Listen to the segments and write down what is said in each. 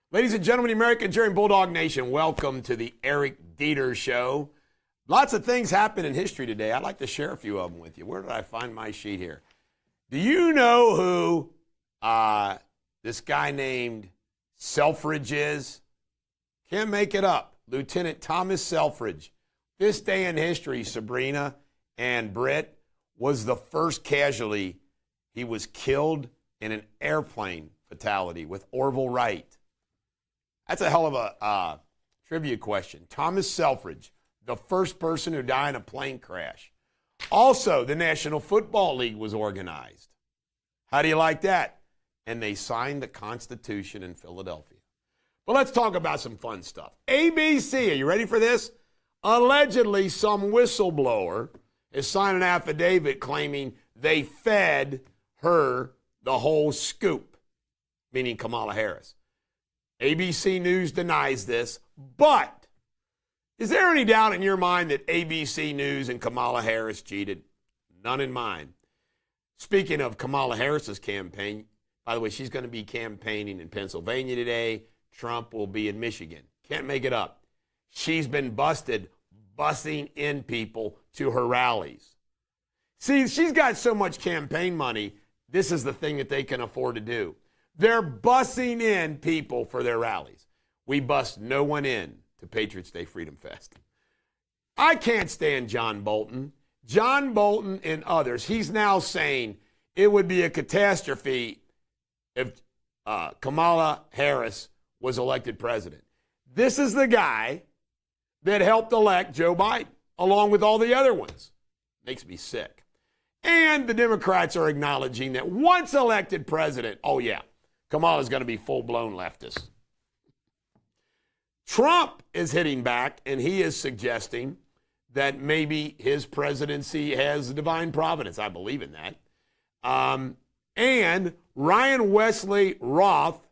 Ladies and gentlemen, American cheering Bulldog Nation, welcome to the Eric Deters Show. Lots of things happened in history today. I'd like to share a few of them with you. Where did I find my sheet here? Do you know who this guy named Selfridge is? Can't make it up. Lieutenant Thomas Selfridge. This day in history, Sabrina and Britt, was the first casualty. He was killed in an airplane fatality with Orville Wright. That's a hell of a trivia question. Thomas Selfridge, the first person who died in a plane crash. Also, the National Football League was organized. How do you like that? And they signed the Constitution in Philadelphia. But let's talk about some fun stuff. ABC, are you ready for this? Allegedly, some whistleblower has signed an affidavit claiming they fed her the whole scoop, meaning Kamala Harris. ABC News denies this, but is there any doubt in your mind that ABC News and Kamala Harris cheated? None in mine. Speaking of Kamala Harris's campaign, by the way, she's going to be campaigning in Pennsylvania today. Trump will be in Michigan. Can't make it up. She's been busted busing in people to her rallies. See, she's got so much campaign money, this is the thing that they can afford to do. They're busing in people for their rallies. We bust no one in to Patriots Day Freedom Fest. I can't stand John Bolton. John Bolton and others, he's now saying it would be a catastrophe if Kamala Harris was elected president. This is the guy that helped elect Joe Biden, along with all the other ones. Makes me sick. And the Democrats are acknowledging that once elected president, oh yeah, Kamala's going to be full-blown leftist. Trump is hitting back, and he is suggesting that maybe his presidency has divine providence. I believe in that. And Ryan Wesley Roth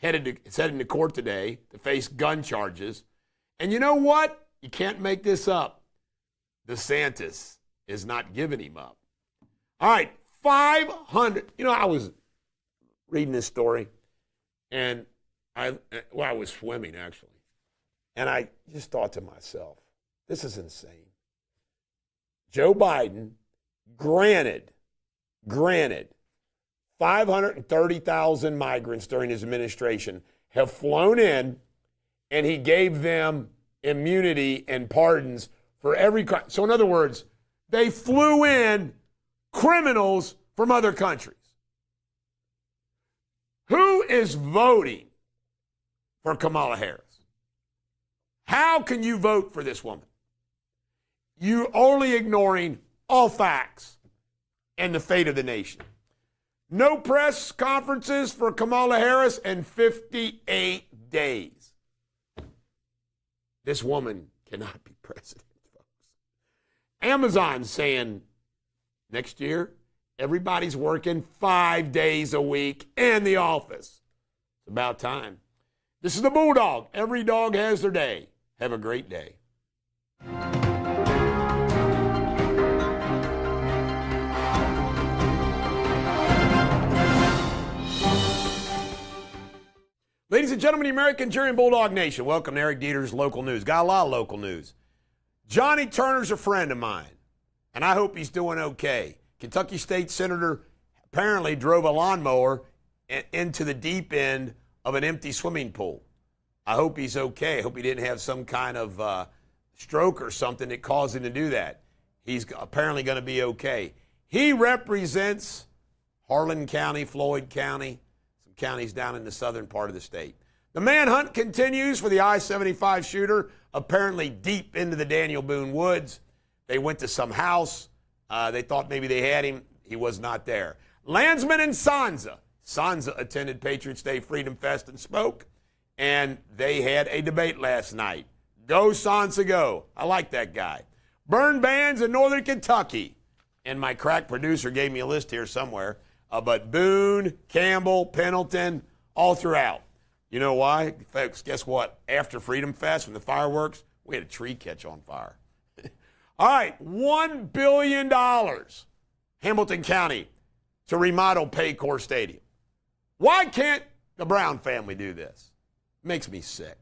is heading to court today to face gun charges. And you know what? You can't make this up. DeSantis is not giving him up. All right, 500. You know, I was reading this story, and I was swimming, actually. And I just thought to myself, this is insane. Joe Biden, granted 530,000 migrants during his administration have flown in, and he gave them immunity and pardons for every crime. So in other words, they flew in criminals from other countries. Who is voting for Kamala Harris? How can you vote for this woman? You're only ignoring all facts and the fate of the nation. No press conferences for Kamala Harris in 58 days. This woman cannot be president, folks. Amazon saying next year, everybody's working 5 days a week in the office. It's about time. This is the Bulldog. Every dog has their day. Have a great day. Ladies and gentlemen, the American cheering Bulldog Nation, welcome to Eric Deters Local News. Got a lot of local news. Johnny Turner's a friend of mine, and I hope he's doing okay. Kentucky State Senator apparently drove a lawnmower into the deep end of an empty swimming pool. I hope he's okay. I hope he didn't have some kind of stroke or something that caused him to do that. He's apparently going to be okay. He represents Harlan County, Floyd County, some counties down in the southern part of the state. The manhunt continues for the I-75 shooter, apparently deep into the Daniel Boone woods. They went to some house. They thought maybe they had him. He was not there. Landsman and Sansa. Sansa attended Patriots Day Freedom Fest and spoke, and they had a debate last night. Go Sansa, go. I like that guy. Burn bans in northern Kentucky. And my crack producer gave me a list here somewhere. But Boone, Campbell, Pendleton, all throughout. You know why? Folks, guess what? After Freedom Fest, when the fireworks, we had a tree catch on fire. All right, $1 billion, Hamilton County, to remodel Paycor Stadium. Why can't the Brown family do this? Makes me sick.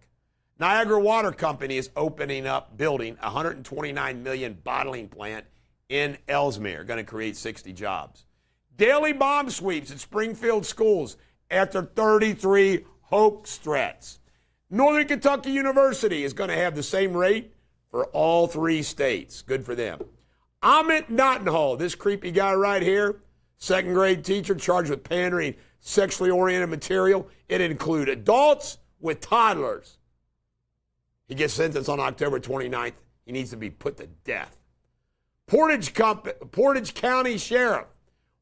Niagara Water Company is building a $129 million bottling plant in Ellesmere, going to create 60 jobs. Daily bomb sweeps at Springfield schools after 33 hoax threats. Northern Kentucky University is going to have the same rate for all 3 states. Good for them. Amit Nottenhall, this creepy guy right here, 2nd grade teacher charged with pandering sexually oriented material. It include adults with toddlers. He gets sentenced on October 29th. He needs to be put to death. Portage County Sheriff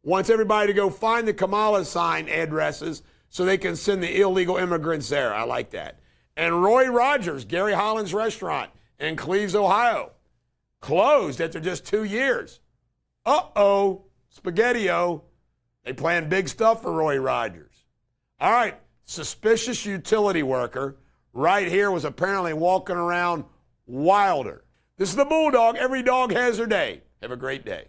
wants everybody to go find the Kamala sign addresses so they can send the illegal immigrants there. I like that. And Roy Rogers, Gary Holland's restaurant in Cleves, Ohio, closed after just 2 years. Uh-oh, Spaghetti-O. They planned big stuff for Roy Rogers. All right, suspicious utility worker right here was apparently walking around wilder. This is the Bulldog. Every dog has their day. Have a great day.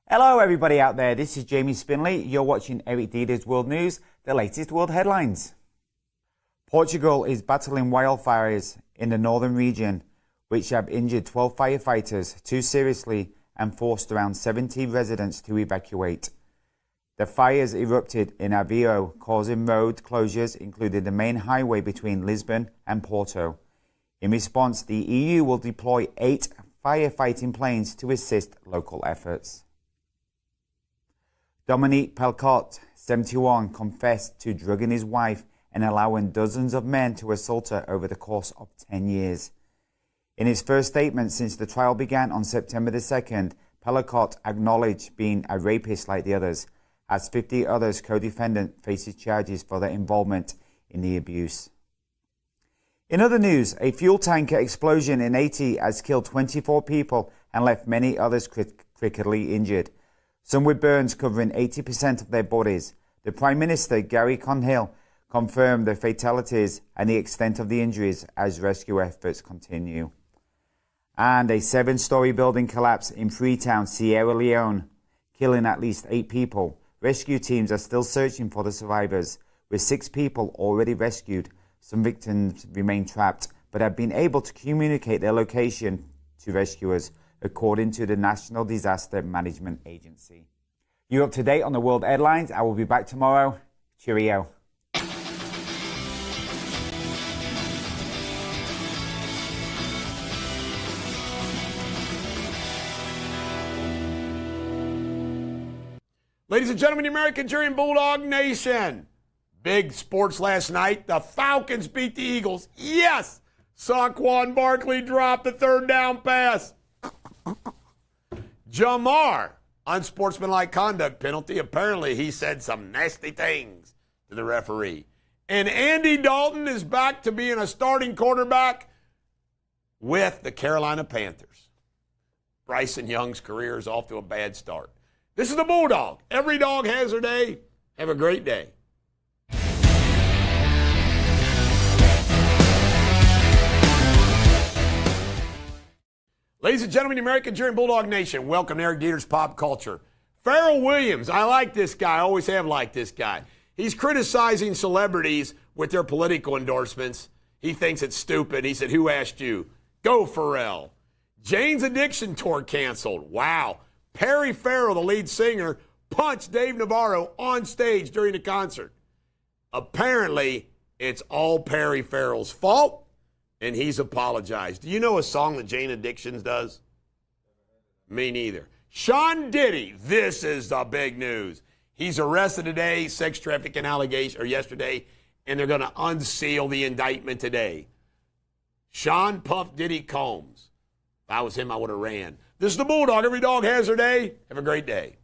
Hello everybody out there, this is Jamie Spindley. You're watching Eric Deters World News, the latest world headlines. Portugal is battling wildfires in the northern region, which have injured 12 firefighters too seriously and forced around 70 residents to evacuate. The fires erupted in Aveiro, causing road closures, including the main highway between Lisbon and Porto. In response, the EU will deploy 8 firefighting planes to assist local efforts. Dominique Pelcot, 71, confessed to drugging his wife and allowing dozens of men to assault her over the course of 10 years. In his first statement since the trial began on September the 2nd, Pelcot acknowledged being a rapist like the others, as 50 others co-defendant faces charges for their involvement in the abuse. In other news, a fuel tanker explosion in Haiti has killed 24 people and left many others critically injured, some with burns covering 80% of their bodies. The Prime Minister, Gary Conhill, confirmed the fatalities and the extent of the injuries as rescue efforts continue. And a 7-story building collapsed in Freetown, Sierra Leone, killing at least 8 people. Rescue teams are still searching for the survivors, with 6 people already rescued. Some victims remain trapped, but have been able to communicate their location to rescuers, according to the National Disaster Management Agency. You're up to date on the world headlines. I will be back tomorrow. Cheerio. Ladies and gentlemen, the American jury in Bulldog Nation. Big sports last night. The Falcons beat the Eagles. Yes! Saquon Barkley dropped the 3rd down pass. Jamar, unsportsmanlike conduct penalty. Apparently, he said some nasty things to the referee. And Andy Dalton is back to being a starting quarterback with the Carolina Panthers. Bryson Young's career is off to a bad start. This is the Bulldog. Every dog has their day. Have a great day. Ladies and gentlemen, the American jury in Bulldog Nation, welcome to Eric Deters Pop Culture. Pharrell Williams, I like this guy. I always have liked this guy. He's criticizing celebrities with their political endorsements. He thinks it's stupid. He said, "Who asked you?" Go, Pharrell. Jane's Addiction Tour canceled. Wow. Perry Farrell, the lead singer, punched Dave Navarro on stage during the concert. Apparently, it's all Perry Farrell's fault, and he's apologized. Do you know a song that Jane Addictions does? Me neither. Sean Diddy, this is the big news. He's arrested today, sex trafficking allegation, or yesterday, and they're going to unseal the indictment today. Sean Puff Diddy Combs. If I was him, I would have ran. This is the Bulldog. Every dog has their day. Have a great day.